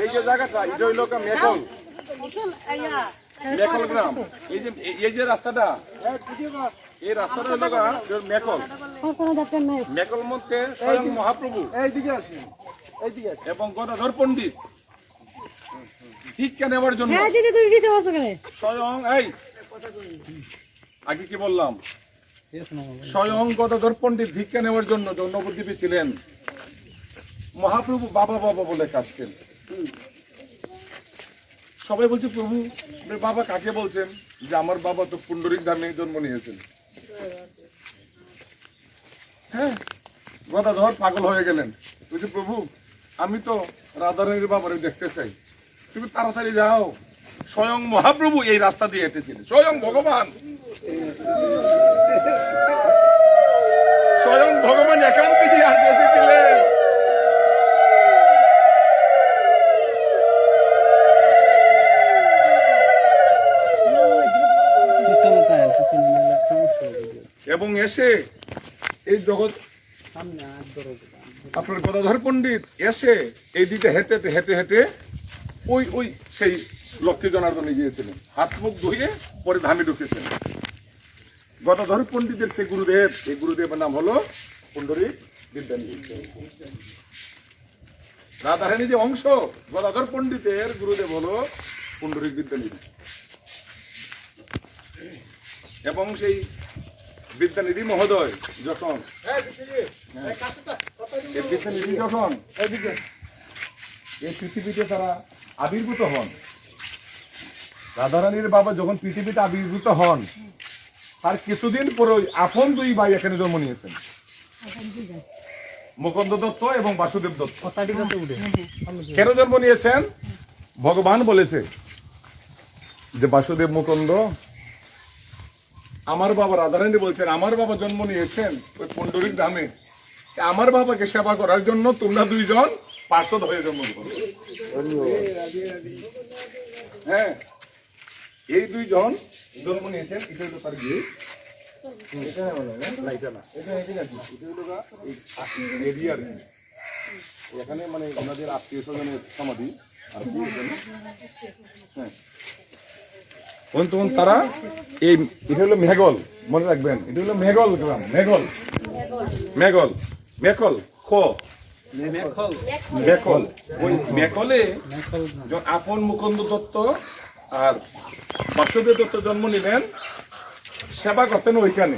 এই যে জায়গাটা এটা হইল মেকল মেকল গ্রাম। এই যে রাস্তাটা, এই রাস্তাটা হইল মেকল। মেকল মধ্যে স্বয়ং মহাপ্রভু এবং গদাধর পণ্ডিত ভিক্ষা নেওয়ার জন্য স্বয়ং আগে কি বললাম, স্বয়ং গদাধর পণ্ডিত ভিক্ষা নেওয়ার জন্য নবদ্বীপে ছিলেন। মহাপ্রভু বাবা বাবা বলে কাঁদছেন। সবাই বলছে প্রভু বাবা কাকে বলছেন? যে আমার বাবা তো পুণ্ডরিক ধামে জন্ম নিয়েছেন। হ্যাঁ, গদাধর পাগল হয়ে গেলেন, বলছে প্রভু আমি তো রাধারানীর বাবারে দেখতে চাই, তুমি তাড়াতাড়ি যাও। স্বয়ং মহাপ্রভু এই রাস্তা দিয়ে হেঁটেছিলেন, স্বয়ং ভগবান, স্বয়ং ভগবান একান্তে দিয়ে এসেছিলেন। এবং এসে এই জগৎ আপনার গদাধর পণ্ডিত এসে এই দিকে হেঁটে হেঁটে হেঁটে ওই ওই সেই লক্ষ্মী জনার্দনে গিয়েছিলেন, হাত মুখ ধুয়ে পরে ধামে ঢুকেছেন। গদাধর পণ্ডিতের সে গুরুদেব, এই গুরুদেবের নাম হলো পুণ্ডরিক বিদ্যানিধি। রাধারানী যে অংশ, গদাধর পণ্ডিতের গুরুদেব হলো পুণ্ডরিক বিদ্যানিধি। এবং সেই বিদ্যানিধি মহোদয় যখন বিদ্যানিধি যখন এই পৃথিবীতে তারা আবির্ভূত হন, রাধারানীর বাবা যখন পৃথিবীতে আবির্ভূত হন, তার কিছুদিন পরে আপন দুই ভাই এখানে জন্ম নিয়েছেন, মুকুন্দ দত্ত এবং বাসুদেব দত্ত। কেন জন্ম নিয়েছেন? ভগবান বলেছে যে বাসুদেব মুকুন্দ, আমার বাবা রাধারানী বলছেন আমার বাবা জন্ম নিয়েছেন ওই পুণ্ডরিক ধামে, আমার বাবাকে সেবা করার জন্য তোমরা দুইজন পার্ষদ হয়ে জন্মগ্রহণ করো। হ্যাঁ, এই দুইজন জন্ম নিয়েছেন। এটা হলো তার গিয়ে এখানে মানে ওনাদের আত্মীয় স্বজনের সমাধি। হ্যাঁ, তখন তারা এই এটা হলো মেঘল, মনে রাখবেন এটা হলো মেঘল গ্রাম। মেঘল মেঘল মেঘল খ মেঘল, ওই মেঘলে আপন মুকুন্দ দত্ত আর বাসুদেব দত্ত জন্ম নিলেন, সেবা করতেন ওইখানে।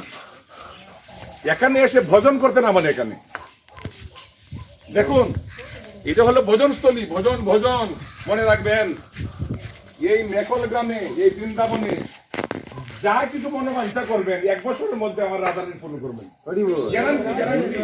এখানে এসে ভজন করতেন আমাদের এখানে। দেখুন এটা হলো ভজনস্থলী, ভজন ভজন মনে রাখবেন। এই মেঘল গ্রামে, এই বৃন্দাবনে যা কিছু মনোবাঞ্ছা করবেন 1 বছরের মধ্যে আমার রাধারানী পূর্ণ করবেন। গ্যারান্টি।